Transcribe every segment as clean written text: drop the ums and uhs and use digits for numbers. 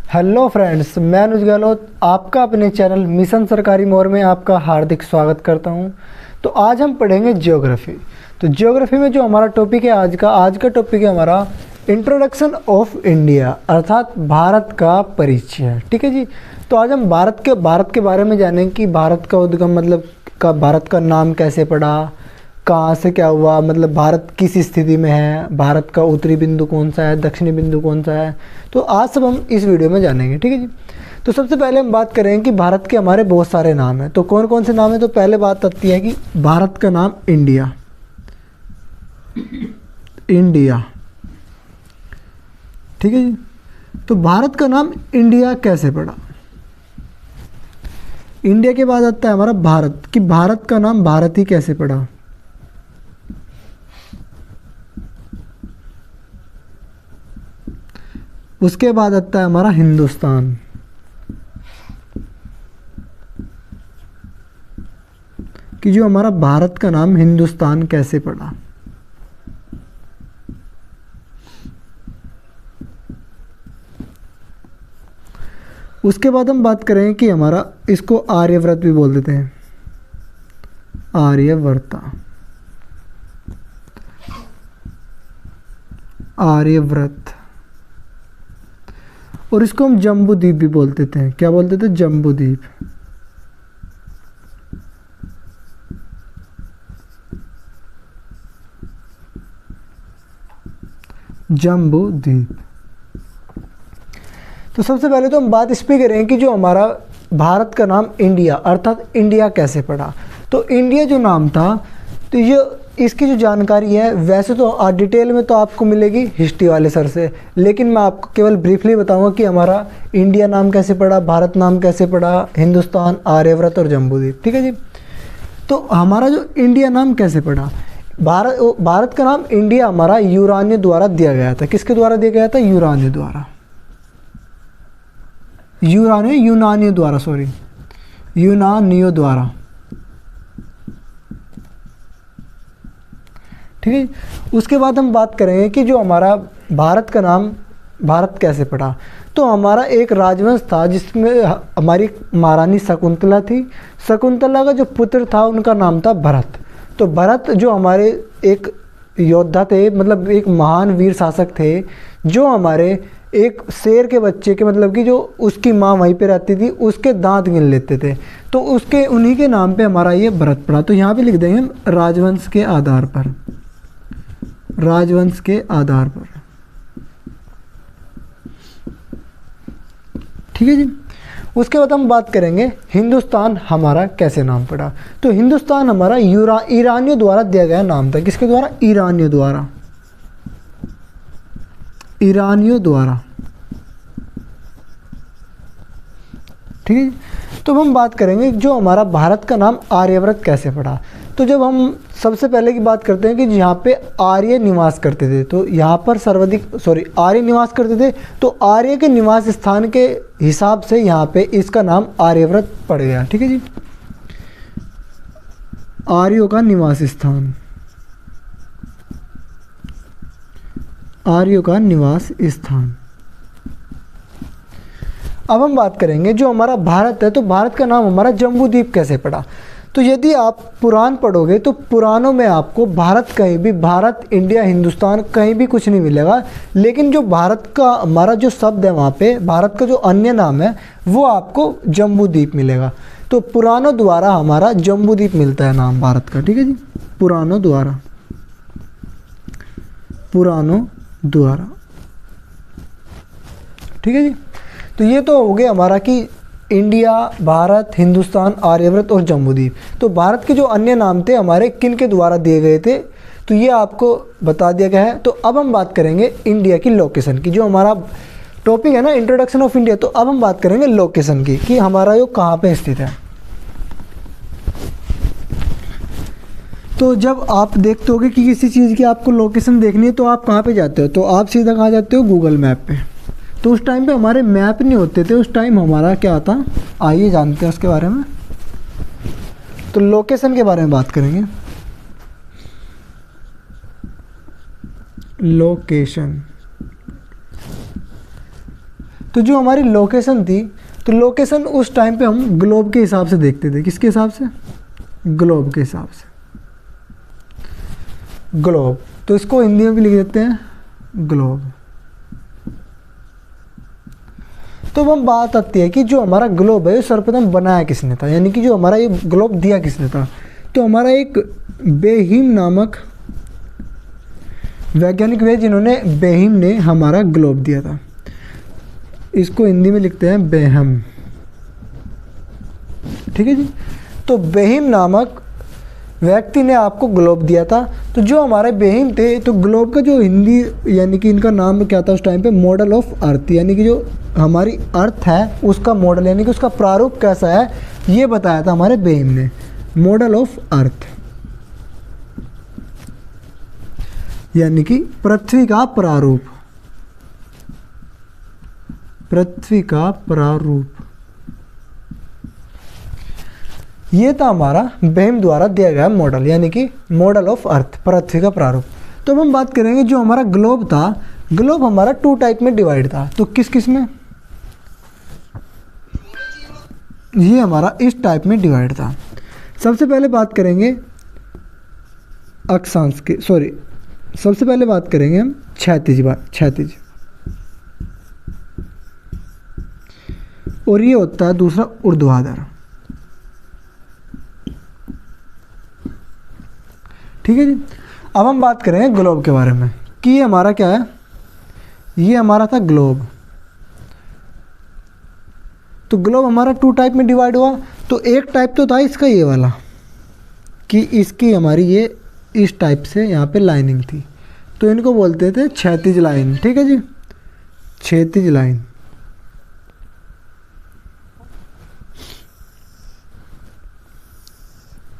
Hello friends, मैं अनुज गहलोत आपका अपने चैनल मिशन सरकारी मोर में आपका हार्दिक स्वागत करता हूं। तो आज हम पढ़ेंगे ज्योग्राफी। तो ज्योग्राफी में जो हमारा टॉपिक है आज का टॉपिक है हमारा इंट्रोडक्शन ऑफ इंडिया, अर्थात भारत का परिचय। ठीक है जी। तो आज हम भारत के बारे में जानेंगे कि भारत का उद्गम भारत का नाम कैसे पड़ा, कहाँ से क्या हुआ, मतलब भारत किस स्थिति में है, भारत का उत्तरी बिंदु कौन सा है, दक्षिणी बिंदु कौन सा है। तो आज सब हम इस वीडियो में जानेंगे। ठीक है जी। तो सबसे पहले हम बात करेंगे कि भारत के हमारे बहुत सारे नाम हैं। तो कौन कौन से नाम हैं। तो पहले बात आती है कि भारत का नाम इंडिया। ठीक है जी। तो भारत का नाम इंडिया कैसे पड़ा। इंडिया के बाद आता है हमारा भारत, कि भारत का नाम भारत ही कैसे पड़ा। उसके बाद आता है हमारा हिंदुस्तान, कि जो हमारा भारत का नाम हिंदुस्तान कैसे पड़ा। उसके बाद हम बात करें कि हमारा इसको आर्यव्रत भी बोल देते हैं, आर्यव्रत। और इसको हम जम्बू द्वीप भी बोल देते हैं। क्या बोलते थे? जम्बू द्वीप। जम्बू द्वीप। तो सबसे पहले तो हम बात इस पे करें कि जो हमारा भारत का नाम इंडिया, अर्थात इंडिया कैसे पड़ा। तो इंडिया जो नाम था, तो ये इसकी जो जानकारी है वैसे तो डिटेल में तो आपको मिलेगी हिस्ट्री वाले सर से, लेकिन मैं आपको केवल ब्रीफली बताऊंगा कि हमारा इंडिया नाम कैसे पड़ा, भारत नाम कैसे पड़ा, हिंदुस्तान, आर्यव्रत और जम्बूद्वीप। ठीक है जी। तो हमारा जो इंडिया नाम कैसे पड़ा, भारत का नाम इंडिया हमारा यूनानियों द्वारा दिया गया था। किसके द्वारा दिया गया था? यूनानियों द्वारा। यूनानियों द्वारा। ठीक है। उसके बाद हम बात करेंगे कि जो हमारा भारत का नाम भारत कैसे पड़ा। तो हमारा एक राजवंश था जिसमें हमारी महारानी शकुंतला थी। शकुंतला का जो पुत्र था उनका नाम था भरत। तो भरत जो हमारे एक योद्धा थे, मतलब एक महान वीर शासक थे, जो हमारे एक शेर के बच्चे के, मतलब कि जो उसकी माँ वहीं पे रहती थी, उसके दांत गिन लेते थे। तो उसके उन्हीं के नाम पे हमारा ये भरत पड़ा। तो यहाँ पे लिख देंगे हम राजवंश के आधार पर। राजवंश के आधार पर। ठीक है जी। उसके बाद हम बात करेंगे हिंदुस्तान हमारा कैसे नाम पड़ा। तो हिंदुस्तान हमारा ईरानियों द्वारा दिया गया नाम था। किसके द्वारा? ईरानियों द्वारा। ईरानियों द्वारा। ठीक है। तो हम बात करेंगे जो हमारा भारत का नाम आर्यव्रत कैसे पड़ा। तो जब हम सबसे पहले की बात करते हैं कि यहाँ पे आर्य निवास करते थे, तो यहाँ पर आर्य निवास करते थे। तो आर्य के निवास स्थान के हिसाब से यहाँ पे इसका नाम आर्यव्रत पड़ गया। ठीक है जी। आर्यों का निवास स्थान, आर्यों का निवास स्थान। अब हम बात करेंगे जो हमारा भारत है, तो भारत का नाम हमारा जम्बूद्वीप कैसे पड़ा। तो यदि आप पुराण पढ़ोगे तो पुराणों में आपको भारत कहीं भी, भारत, इंडिया, हिंदुस्तान कहीं भी कुछ नहीं मिलेगा। लेकिन जो भारत का हमारा जो शब्द है, वहाँ पे भारत का जो अन्य नाम है वो आपको जम्बूद्वीप मिलेगा। तो पुराणों द्वारा हमारा जम्बूद्वीप मिलता है नाम भारत का। ठीक है जी। पुराणों द्वारा। ठीक है जी। तो ये तो हो गया हमारा कि इंडिया, भारत, हिंदुस्तान, आर्यव्रत और जम्बूद्वीप। तो भारत के जो अन्य नाम थे हमारे किन के द्वारा दिए गए थे, तो ये आपको बता दिया गया है। तो अब हम बात करेंगे इंडिया की लोकेशन की। जो हमारा टॉपिक है ना इंट्रोडक्शन ऑफ इंडिया, तो अब हम बात करेंगे लोकेशन की, कि हमारा यो कहाँ पे स्थित है। तो जब आप देखते होगे कि किसी चीज़ की आपको लोकेशन देखनी है, तो आप कहाँ पे जाते हो? तो आप सीधा कहाँ जाते हो? गूगल मैप पे। तो उस टाइम पे हमारे मैप नहीं होते थे, उस टाइम हमारा क्या आता, आइए जानते हैं उसके बारे में। तो लोकेशन के बारे में बात करेंगे। लोकेशन। तो जो हमारी लोकेशन थी, तो लोकेशन उस टाइम पे हम ग्लोब के हिसाब से देखते थे। किसके हिसाब से? ग्लोब के हिसाब से। ग्लोब, तो इसको हिंदी में भी लिख देते हैं ग्लोब। तो अब हम बात आती है कि जो हमारा ग्लोब है ये सर्वप्रथम बनाया किसने था, यानी कि जो हमारा ये ग्लोब दिया किसने था। तो हमारा एक बेहिम नामक वैज्ञानिक वे, जिन्होंने बेहिम ने हमारा ग्लोब दिया था। इसको हिंदी में लिखते हैं बेहम, ठीक है जी। तो बेहिम नामक व्यक्ति ने आपको ग्लोब दिया था। तो जो हमारे बेहिम थे, तो ग्लोब का जो हिंदी यानी कि इनका नाम क्या था उस टाइम पे, मॉडल ऑफ अर्थ, यानी कि जो हमारी अर्थ है उसका मॉडल यानी कि उसका प्रारूप कैसा है ये बताया था हमारे बेहिम ने। मॉडल ऑफ अर्थ यानी कि पृथ्वी का प्रारूप, पृथ्वी का प्रारूप, ये था हमारा बेहिम द्वारा दिया गया मॉडल, यानी कि मॉडल ऑफ अर्थ, पृथ्वी का प्रारूप। तो अब हम बात करेंगे जो हमारा ग्लोब था, ग्लोब हमारा 2 टाइप में डिवाइड था। तो किस किस में? ये हमारा इस टाइप में डिवाइड था। सबसे पहले बात करेंगे अक्षांश के, सॉरी सबसे पहले बात करेंगे हम क्षैतिज, और ये होता है दूसरा ऊर्ध्वाधर, ठीक है जी। अब हम बात करेंगे ग्लोब के बारे में कि ये हमारा क्या है, ये हमारा था ग्लोब। तो ग्लोब हमारा 2 टाइप में डिवाइड हुआ। तो एक टाइप तो था इसका ये वाला कि इसकी हमारी ये इस टाइप से यहाँ पे लाइनिंग थी, तो इनको बोलते थे क्षैतिज लाइन, ठीक है जी, क्षैतिज लाइन।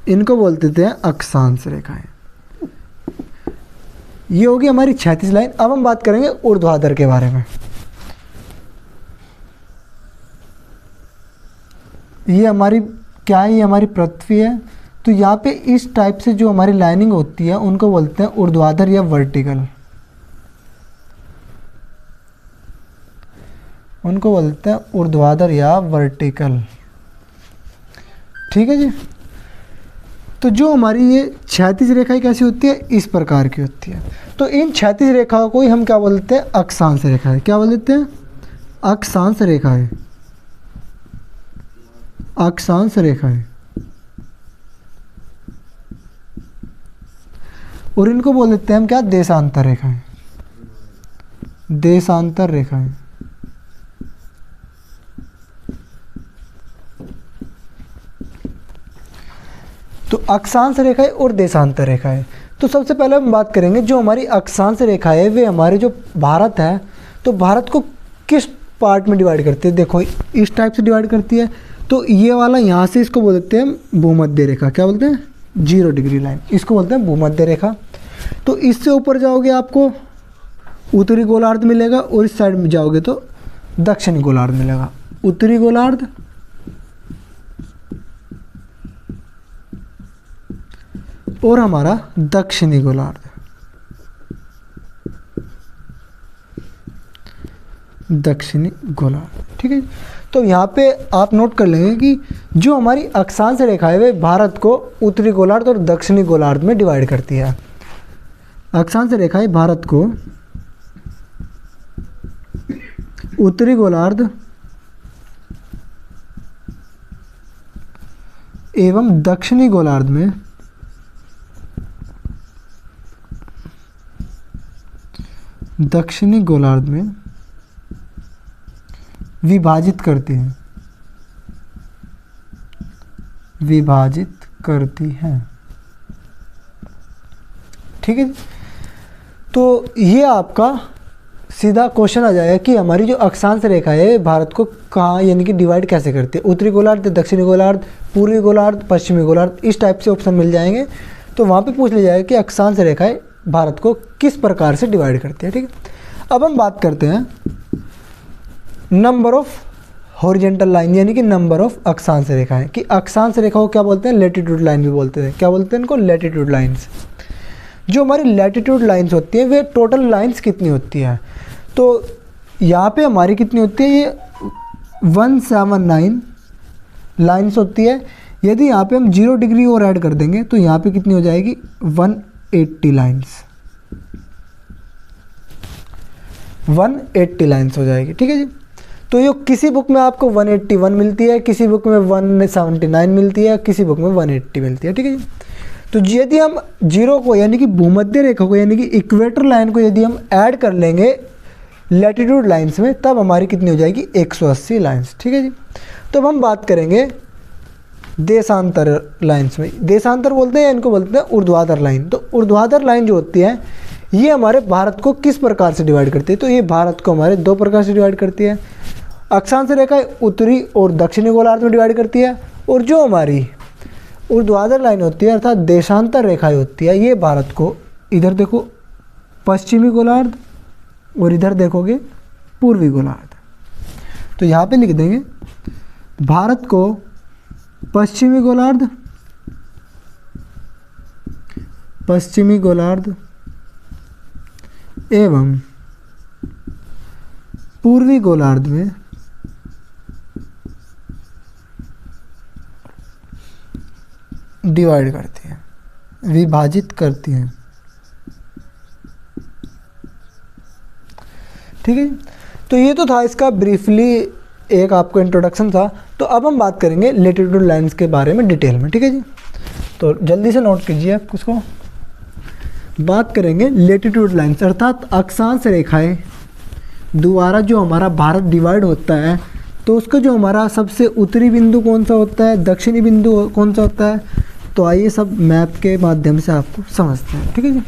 इनको बोलते थे अक्षांश रेखाएं। ये होगी हमारी क्षैतिज लाइन। अब हम बात करेंगे ऊर्ध्वाधर के बारे में। ये हमारी क्या है, ये हमारी पृथ्वी है। तो यहाँ पे इस टाइप से जो हमारी लाइनिंग होती है उनको बोलते हैं ऊर्ध्वाधर या वर्टिकल, उनको बोलते हैं ऊर्ध्वाधर या वर्टिकल, ठीक है जी। तो जो हमारी ये क्षैतिज रेखाएं कैसी होती है, इस प्रकार की होती है। तो इन क्षैतिज रेखाओं को ही हम क्या बोलते हैं, अक्षांश रेखाएं। क्या बोल देते हैं? अक्षांश रेखाएं, अक्षांश रेखाएं। और इनको बोल देते हैं हम क्या, देशांतर रेखाएं, देशांतर रेखाएं। तो अक्षांश रेखाएं और देशांतर रेखाएं। तो सबसे पहले हम बात करेंगे जो हमारी अक्षांश रेखाएं है, वे हमारे जो भारत है, तो भारत को किस पार्ट में डिवाइड करती है। देखो इस टाइप से डिवाइड करती है। तो ये वाला यहाँ से इसको बोल देते हैं भूमध्य रेखा। क्या बोलते हैं? 0 डिग्री लाइन, इसको बोलते हैं भूमध्य रेखा। तो इससे ऊपर जाओगे आपको उत्तरी गोलार्ध मिलेगा, और इस साइड में जाओगे तो दक्षिणी गोलार्ध मिलेगा। उत्तरी गोलार्ध और हमारा दक्षिणी गोलार्ध, दक्षिणी गोलार्ध, ठीक है। तो यहाँ पे आप नोट कर लेंगे कि जो हमारी अक्षांश रेखा है वे भारत को उत्तरी गोलार्ध और दक्षिणी गोलार्ध में डिवाइड करती है। अक्षांश रेखाएं भारत को उत्तरी गोलार्ध एवं दक्षिणी गोलार्ध में विभाजित करती हैं, विभाजित करती हैं, ठीक है। तो ये आपका सीधा क्वेश्चन आ जाएगा कि हमारी जो अक्षांश रेखा है भारत को कहाँ यानी कि डिवाइड कैसे करती है, उत्तरी गोलार्ध, दक्षिणी गोलार्ध, पूर्वी गोलार्ध, पश्चिमी गोलार्ध, इस टाइप से ऑप्शन मिल जाएंगे। तो वहाँ पे पूछ लिया जाएगा कि अक्षांश रेखाएं भारत को किस प्रकार से डिवाइड करती है, ठीक है। अब हम बात करते हैं नंबर ऑफ हॉरिजेंटल लाइन, यानी कि नंबर ऑफ अक्षांश रेखाएं, कि अक्षांश रेखा को क्या बोलते हैं, लैटिट्यूड लाइन भी बोलते हैं। क्या बोलते हैं इनको? Latitude lines. जो हमारी लैटिट्यूड लाइन्स होती है वे टोटल लाइन्स कितनी होती है, तो यहाँ पे हमारी कितनी होती है, ये 179 लाइन्स होती है। यदि यहाँ पे हम 0 डिग्री और ऐड कर देंगे तो यहाँ पे कितनी हो जाएगी, 180 लाइन्स, 180 लाइन्स हो जाएगी। ठीक है जी। तो ये किसी बुक में आपको 181 मिलती है, किसी बुक में 179 मिलती है, किसी बुक में 180 मिलती है। ठीक है जी। तो यदि हम 0 को यानी कि भूमध्य रेखा को यानी कि इक्वेटर लाइन को यदि हम ऐड कर लेंगे लैटिट्यूड लाइंस में, तब हमारी कितनी हो जाएगी, 180 लाइंस। ठीक है जी। तो अब हम बात करेंगे देशांतर लाइंस में। देशांतर बोलते हैं, इनको बोलते हैं ऊर्ध्वाधर लाइन। तो ऊर्ध्वाधर लाइन जो होती है ये हमारे भारत को किस प्रकार से डिवाइड करती है, तो ये भारत को हमारे 2 प्रकार से डिवाइड करती है। अक्षांश रेखा उत्तरी और दक्षिणी गोलार्ध में डिवाइड करती है, और जो हमारी ऊर्ध्वाधर लाइन होती है अर्थात देशांतर रेखाएं होती है, ये भारत को इधर देखो पश्चिमी गोलार्ध और इधर देखोगे पूर्वी गोलार्ध। तो यहाँ पे लिख देंगे भारत को पश्चिमी गोलार्ध एवं पूर्वी गोलार्ध में डिवाइड करती हैं, विभाजित करती हैं। ठीक है। तो ये तो था इसका ब्रीफली एक आपको इंट्रोडक्शन था। तो अब हम बात करेंगे लैटिट्यूड लाइंस के बारे में डिटेल में। ठीक है जी। तो जल्दी से नोट कीजिए आप उसको। बात करेंगे लैटिट्यूड लाइंस अर्थात अक्षांश रेखाएं द्वारा जो हमारा भारत डिवाइड होता है, तो उसका जो हमारा सबसे उत्तरी बिंदु कौन सा होता है, दक्षिणी बिंदु कौन सा होता है, तो आइए सब मैप के माध्यम से आपको समझते हैं। ठीक है जी।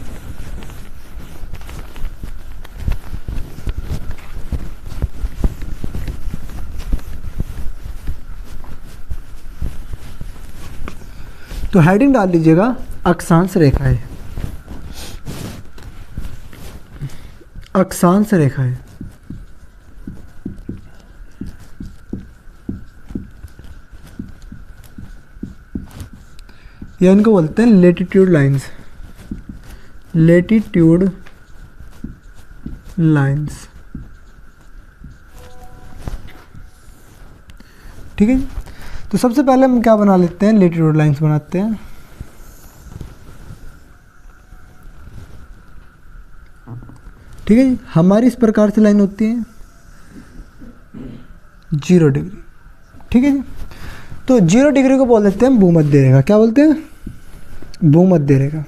तो हेडिंग डाल दीजिएगा अक्षांश रेखाएं। अक्षांश रेखाएं या इनको बोलते हैं लैटिट्यूड लाइंस। Latitude lines. ठीक है। तो सबसे पहले हम क्या बना लेते हैं, लैटिट्यूड लाइंस बनाते हैं। ठीक है जी। हमारी इस प्रकार से लाइन होती है 0 डिग्री। ठीक है जी। तो 0 डिग्री को बोल देते हैं भूमध्य रेखा। क्या बोलते हैं, भूमध्य रेखा।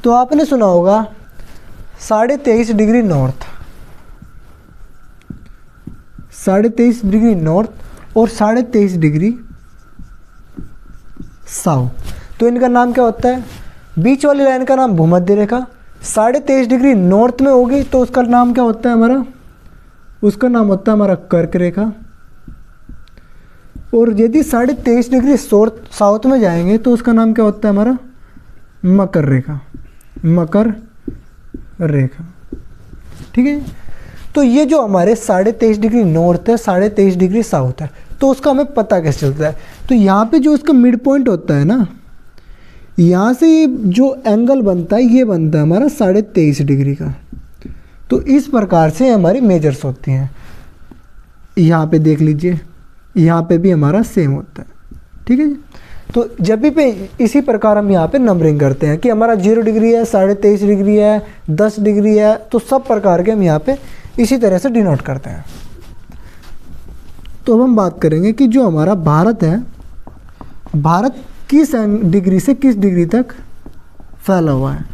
तो आपने सुना होगा 23.5 डिग्री नॉर्थ, 23.5 डिग्री नॉर्थ और 23.5 डिग्री साउथ। तो इनका नाम क्या होता है, बीच वाली लाइन का नाम भूमध्य रेखा। 23.5 डिग्री नॉर्थ में होगी तो उसका नाम क्या होता है हमारा, उसका नाम होता है हमारा कर्क रेखा। और यदि 23.5 डिग्री साउथ में जाएंगे तो उसका नाम क्या होता है हमारा, मकर रेखा। मकर रेखा। ठीक है। तो ये जो हमारे 23.5 डिग्री नॉर्थ है, 23.5 डिग्री साउथ है, तो उसका हमें पता कैसे चलता है, तो यहाँ पे जो इसका मिड पॉइंट होता है ना, यहाँ से जो एंगल बनता है ये बनता है हमारा 23.5 डिग्री का। तो इस प्रकार से हमारी मेजर्स होती हैं। यहाँ पे देख लीजिए, यहाँ पे भी हमारा सेम होता है। ठीक है जी। तो जब भी पे इसी प्रकार हम यहाँ पे नंबरिंग करते हैं कि हमारा 0 डिग्री है, 23.5 डिग्री है, 10 डिग्री है, तो सब प्रकार के हम यहाँ पे इसी तरह से डिनोट करते हैं। तो अब हम बात करेंगे कि जो हमारा भारत है, भारत किस डिग्री से किस डिग्री तक फैला हुआ है।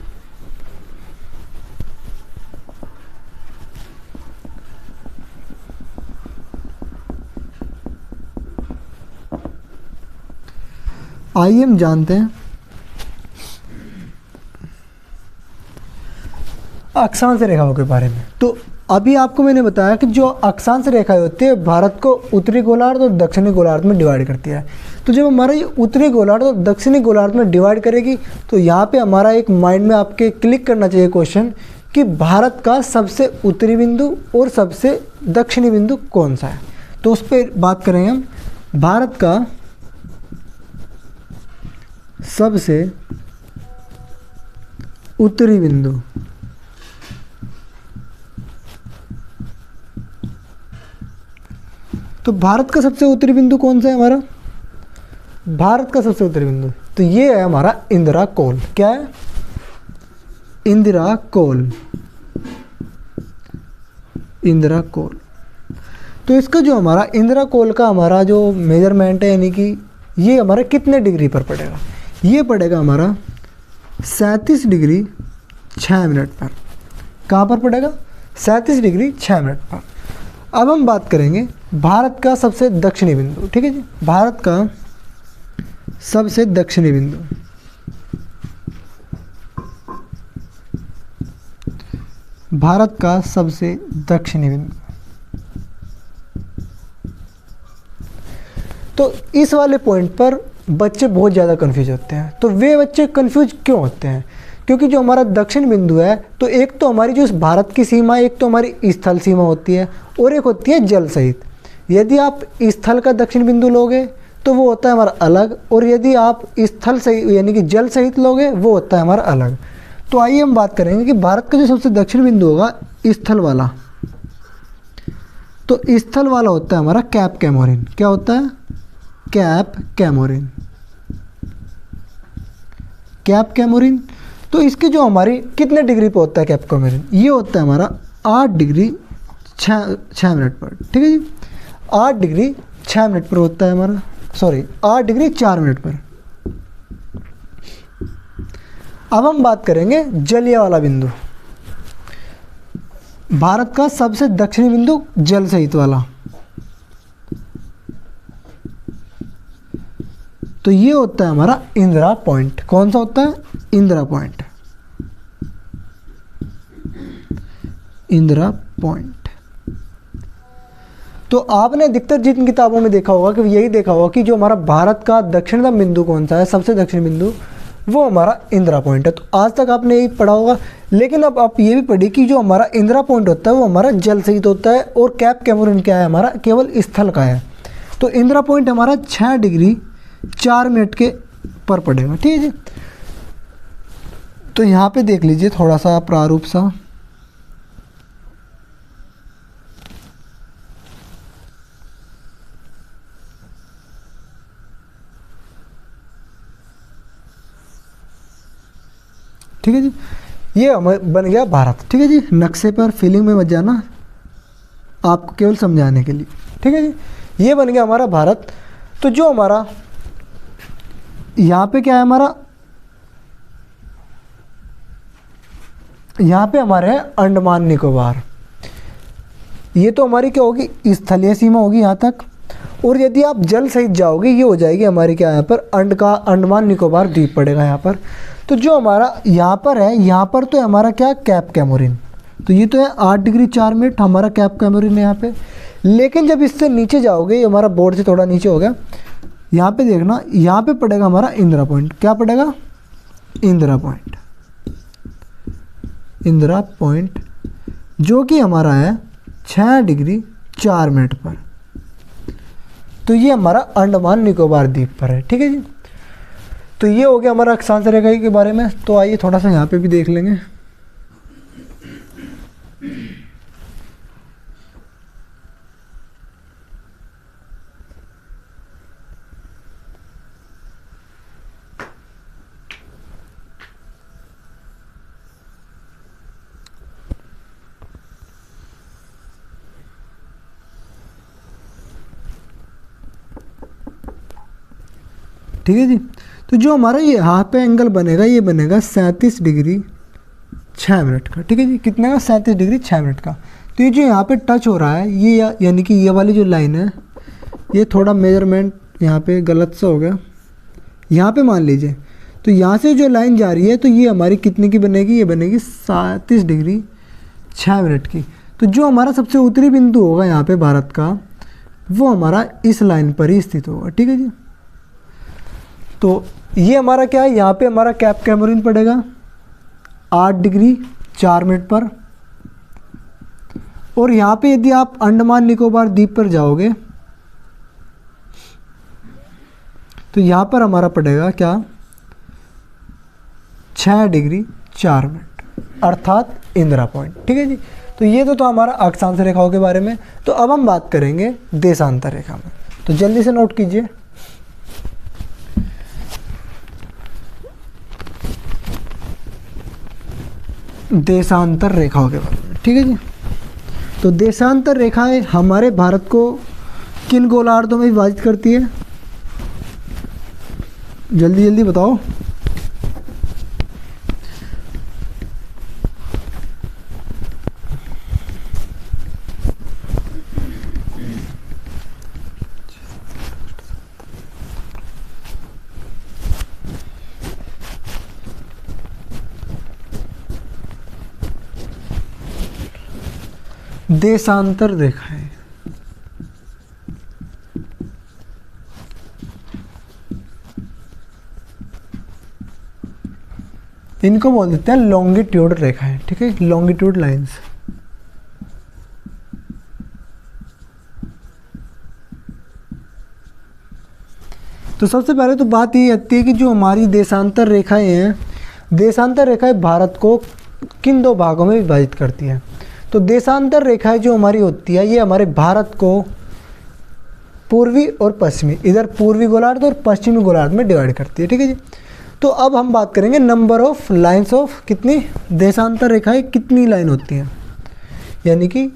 आइए हम जानते हैं अक्षांश रेखाओं के बारे में। तो अभी आपको मैंने बताया कि जो अक्षांश रेखाएं होती है भारत को उत्तरी गोलार्ध और दक्षिणी गोलार्ध में डिवाइड करती है। तो जब हमारा ये उत्तरी गोलार्ध और दक्षिणी गोलार्ध में डिवाइड करेगी तो यहाँ पे हमारा एक माइंड में आपके क्लिक करना चाहिए क्वेश्चन कि भारत का सबसे उत्तरी बिंदु और सबसे दक्षिणी बिंदु कौन सा है। तो उस पर बात करेंगे हम। भारत का सबसे उत्तरी बिंदु। तो भारत का सबसे उत्तरी बिंदु कौन सा है हमारा? भारत का सबसे उत्तरी बिंदु तो ये है हमारा इंदिरा कोल। क्या है? इंदिरा कोल। इंदिरा कोल। तो इसका जो हमारा इंदिरा कोल का हमारा जो मेजरमेंट है, यानी कि ये हमारा कितने डिग्री पर पड़ेगा? ये पड़ेगा हमारा 37 डिग्री 6 मिनट पर। कहाँ पर पड़ेगा? 37 डिग्री 6 मिनट पर। अब हम बात करेंगे भारत का सबसे दक्षिणी बिंदु। ठीक है जी, भारत का सबसे दक्षिणी बिंदु। भारत का सबसे दक्षिणी बिंदु। तो इस वाले पॉइंट पर बच्चे बहुत ज़्यादा कंफ्यूज होते हैं। तो वे बच्चे कंफ्यूज क्यों होते हैं? क्योंकि जो हमारा दक्षिण बिंदु है, तो एक तो हमारी जो भारत की सीमा, एक तो हमारी स्थल सीमा होती है और एक होती है जल सहित। यदि आप स्थल का दक्षिण बिंदु लोगे तो वो होता है हमारा अलग, और यदि आप स्थल सहित यानी कि जल सहित लोगे वो होता है हमारा अलग। तो आइए हम बात करेंगे कि भारत का जो सबसे दक्षिण बिंदु होगा स्थल वाला, तो स्थल वाला होता है हमारा कैप कैमोरिन। क्या होता है? Cap Comorin. Cap Comorin. तो इसके जो हमारी कितने डिग्री पे होता है कैप कैमोरिन? ये होता है हमारा 8 डिग्री 6 मिनट पर। ठीक है जी, 8 डिग्री 6 मिनट पर होता है हमारा, सॉरी 8 डिग्री 4 मिनट पर। अब हम बात करेंगे जलीय वाला बिंदु। भारत का सबसे दक्षिणी बिंदु जल सहित वाला, तो ये होता है हमारा इंदिरा पॉइंट। कौन सा होता है? इंदिरा पॉइंट। इंदिरा पॉइंट। तो आपने अधिकतर जिन किताबों में देखा होगा कि यही देखा होगा कि जो हमारा भारत का दक्षिणतम बिंदु कौन सा है, सबसे दक्षिण बिंदु, वो हमारा इंदिरा पॉइंट है। तो आज तक आपने यही पढ़ा होगा, लेकिन अब आप ये भी पढ़िए कि जो हमारा इंदिरा पॉइंट होता है वो हमारा जल सहित होता है, और कैप कैमोरिन क्या है हमारा? केवल स्थल का है। तो इंदिरा पॉइंट हमारा 6 डिग्री 4 मिनट के पर पड़ेगा। ठीक है जी, तो यहाँ पे देख लीजिए थोड़ा सा प्रारूप सा। ठीक है जी, ये हमें बन गया भारत। ठीक है जी, नक्शे पर फीलिंग में मत जाना, आपको केवल समझाने के लिए। ठीक है जी, ये बन गया हमारा भारत। तो जो हमारा यहाँ पे क्या है हमारा, यहाँ पे हमारे हैं अंडमान निकोबार। ये तो हमारी क्या होगी? स्थलीय सीमा होगी यहाँ तक। और यदि आप जल सहित जाओगे ये हो जाएगी हमारी क्या, यहाँ पर अंडमान निकोबार द्वीप पड़ेगा यहाँ पर। तो जो हमारा यहाँ पर है, यहाँ पर तो हमारा क्या, कैप कैमोरिन। तो ये तो है 8 डिग्री 4 मिनट हमारा कैप कैमोरिन है यहाँ पे। लेकिन जब इससे नीचे जाओगे, ये हमारा बोर्ड से थोड़ा नीचे हो गया, यहाँ पे देखना, यहाँ पे पड़ेगा हमारा इंदिरा पॉइंट। क्या पड़ेगा? इंदिरा पॉइंट। इंदिरा पॉइंट जो कि हमारा है 6 डिग्री 4 मिनट पर। तो ये हमारा अंडमान निकोबार द्वीप पर है। ठीक है जी, तो ये हो गया हमारा अक्षांश रेखा के बारे में। तो आइए थोड़ा सा यहाँ पे भी देख लेंगे। ठीक है जी, तो जो हमारा ये यहाँ पे एंगल बनेगा, ये बनेगा 37 डिग्री 6 मिनट का। ठीक है जी, कितने का? 37 डिग्री 6 मिनट का। तो ये जो यहाँ पे टच हो रहा है, ये यानी कि ये वाली जो लाइन है, ये थोड़ा मेजरमेंट यहाँ पे गलत सा हो गया। यहाँ पे मान लीजिए, तो यहाँ से जो लाइन जा रही है, तो ये हमारी कितने की बनेगी? ये बनेगी 37 डिग्री 6 मिनट की। तो जो हमारा सबसे उत्तरी बिंदु होगा यहाँ पे भारत का, वो हमारा इस लाइन पर ही स्थित होगा। ठीक है जी, तो ये हमारा क्या है, यहाँ पे हमारा कैप कैमोरिन पड़ेगा 8 डिग्री 4 मिनट पर। और यहाँ पे यदि आप अंडमान निकोबार द्वीप पर जाओगे, तो यहाँ पर हमारा पड़ेगा क्या, 6 डिग्री 4 मिनट, अर्थात इंदिरा पॉइंट। ठीक है जी। तो ये तो हमारा अक्षांश रेखाओं के बारे में। तो अब हम बात करेंगे देशांतर रेखा में। तो जल्दी से नोट कीजिए, देशांतर रेखाओं के बारे में। ठीक है जी। तो देशांतर रेखाएं हमारे भारत को किन गोलार्धों में विभाजित करती है? जल्दी जल्दी बताओ। देशांतर रेखाएं इनको बोल देते हैं लॉन्गिट्यूड रेखाएं। ठीक है, लॉन्गिट्यूड लाइंस। तो सबसे पहले तो बात ये आती है कि जो हमारी देशांतर रेखाएं हैं, देशांतर रेखाएं भारत को किन दो भागों में विभाजित करती है? तो देशांतर रेखाएं जो हमारी होती है ये हमारे भारत को पूर्वी और पश्चिमी, इधर पूर्वी गोलार्ध और पश्चिमी गोलार्ध में डिवाइड करती है। ठीक है जी। तो अब हम बात करेंगे नंबर ऑफ लाइंस ऑफ, कितनी देशांतर रेखाएं कितनी लाइन होती हैं, यानी कि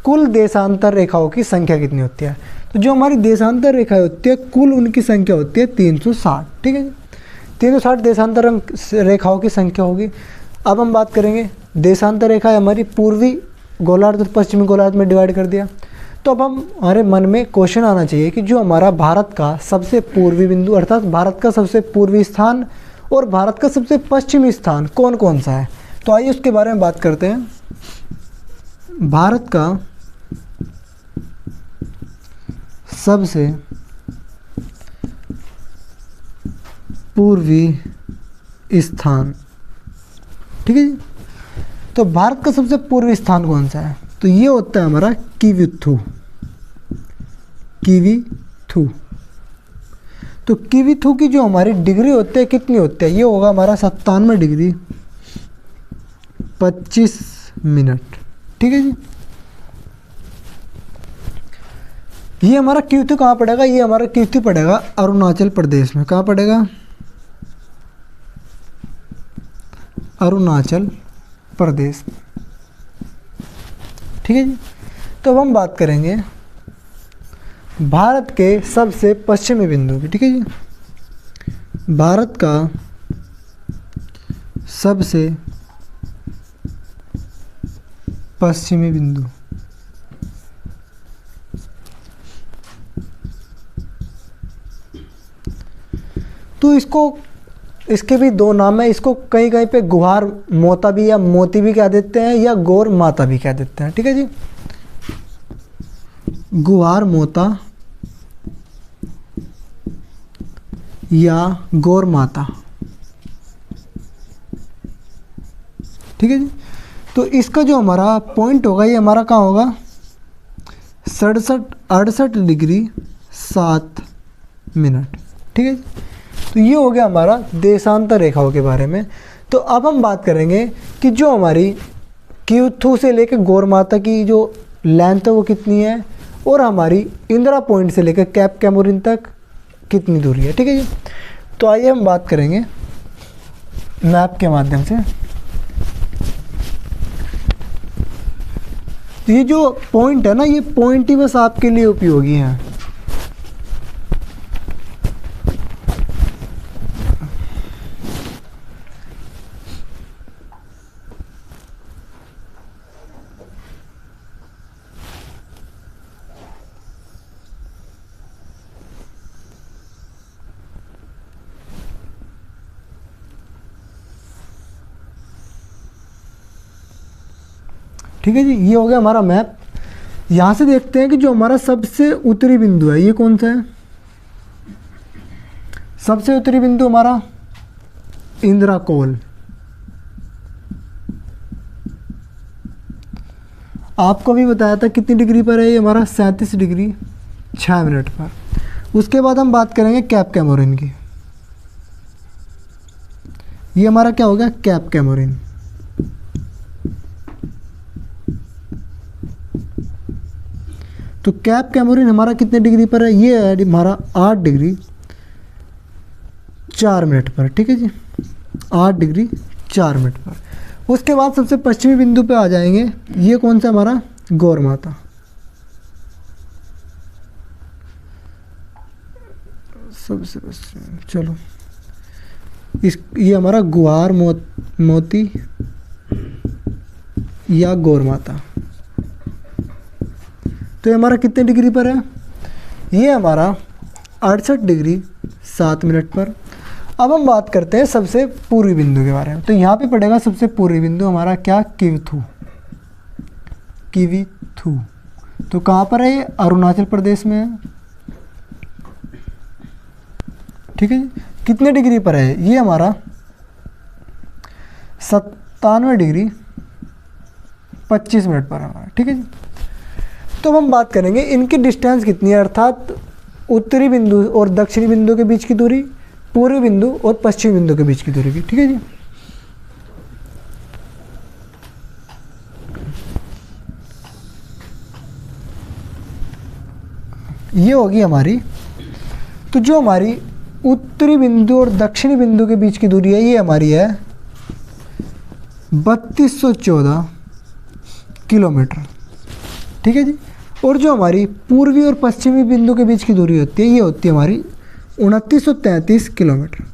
कुल देशांतर रेखाओं की संख्या कितनी होती है। तो जो हमारी देशांतर रेखाएं होती है कुल उनकी संख्या होती है 360। ठीक है जी। 360 देशांतर रेखाओं की संख्या होगी। अब हम बात करेंगे देशांतर रेखाएं हमारी पूर्वी गोलार्ध और पश्चिमी गोलार्ध में डिवाइड कर दिया। तो अब हमारे मन में क्वेश्चन आना चाहिए कि जो हमारा भारत का सबसे पूर्वी बिंदु, अर्थात भारत का सबसे पूर्वी स्थान और भारत का सबसे पश्चिमी स्थान कौन कौन सा है? तो आइए उसके बारे में बात करते हैं। भारत का सबसे पूर्वी स्थान, ठीक है जी। तो भारत का सबसे पूर्वी स्थान कौन सा है? तो ये होता है हमारा किवीथू। किवीथू। तो किवीथू की जो हमारी डिग्री होती है कितनी होती है? ये होगा हमारा 97 डिग्री 25 मिनट। ठीक है जी। ये हमारा किवीथू कहाँ पड़ेगा? ये हमारा किवीथू पड़ेगा अरुणाचल प्रदेश में। कहाँ पड़ेगा? अरुणाचल प्रदेश। ठीक है जी। तो अब हम बात करेंगे भारत के सबसे पश्चिमी बिंदु की। ठीक है जी। भारत का सबसे पश्चिमी बिंदु, तो इसके भी दो नाम है। इसको कहीं कहीं पे गुहार मोता भी या मोती भी कह देते हैं या गौर माता भी कह देते हैं। ठीक है जी। गुहार मोता या गौर माता। ठीक है जी। तो इसका जो हमारा पॉइंट होगा ये हमारा कहाँ होगा? 68 डिग्री 7 मिनट। ठीक है जी। तो ये हो गया हमारा देशांतर रेखाओं के बारे में। तो अब हम बात करेंगे कि जो हमारी किवीथू से लेकर गौर माता की जो लेंथ है वो कितनी है और हमारी इंदिरा पॉइंट से लेकर कैप कैमोरिन तक कितनी दूरी है। ठीक है जी। तो आइए हम बात करेंगे मैप के माध्यम से। तो ये जो पॉइंट है ना, ये पॉइंट ही बस आपके लिए उपयोगी है। ठीक है जी। ये हो गया हमारा मैप। यहाँ से देखते हैं कि जो हमारा सबसे उत्तरी बिंदु है ये कौन सा है? सबसे उत्तरी बिंदु हमारा इंदिरा कोल। आपको भी बताया था कितनी डिग्री पर है ये हमारा? 37 डिग्री 6 मिनट पर। उसके बाद हम बात करेंगे कैप कैमोरिन की। ये हमारा क्या हो गया? Cap Comorin. तो कैप कैमोरिन हमारा कितने डिग्री पर है, ये है हमारा 8 डिग्री 4 मिनट पर, ठीक है जी, 8 डिग्री 4 मिनट पर। उसके बाद सबसे पश्चिमी बिंदु पे आ जाएंगे, ये कौन सा हमारा गौरमाता, सबसे पश्चिम, चलो ये हमारा गुहार मोती या गौरमाता। तो ये हमारा कितने डिग्री पर है, ये हमारा 68 डिग्री 7 मिनट पर। अब हम बात करते हैं सबसे पूर्वी बिंदु के बारे में। तो यहाँ पे पड़ेगा सबसे पूर्वी बिंदु हमारा क्या, किविथू। किविथू तो कहाँ पर है, ये अरुणाचल प्रदेश में है, ठीक है जी। कितने डिग्री पर है, ये हमारा 97 डिग्री 25 मिनट पर है हमारा, ठीक है जी। तो अब हम बात करेंगे इनकी डिस्टेंस कितनी है, अर्थात उत्तरी बिंदु और दक्षिणी बिंदु के बीच की दूरी, पूर्वी बिंदु और पश्चिमी बिंदु के बीच की दूरी की, ठीक है जी। ये होगी हमारी, तो जो हमारी उत्तरी बिंदु और दक्षिणी बिंदु के बीच की दूरी है, ये हमारी है 3214 किलोमीटर, ठीक है जी। और जो हमारी पूर्वी और पश्चिमी बिंदु के बीच की दूरी होती है, ये होती है हमारी 2933 किलोमीटर,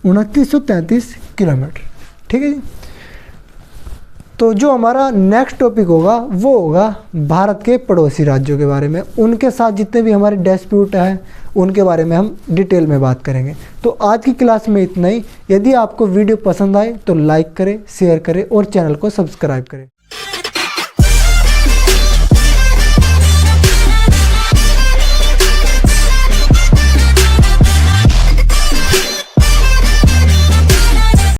2933 किलोमीटर, ठीक है जी। तो जो हमारा नेक्स्ट टॉपिक होगा वो होगा भारत के पड़ोसी राज्यों के बारे में, उनके साथ जितने भी हमारे डिस्प्यूट हैं उनके बारे में हम डिटेल में बात करेंगे। तो आज की क्लास में इतना ही। यदि आपको वीडियो पसंद आए तो लाइक करें, शेयर करें और चैनल को सब्सक्राइब करें।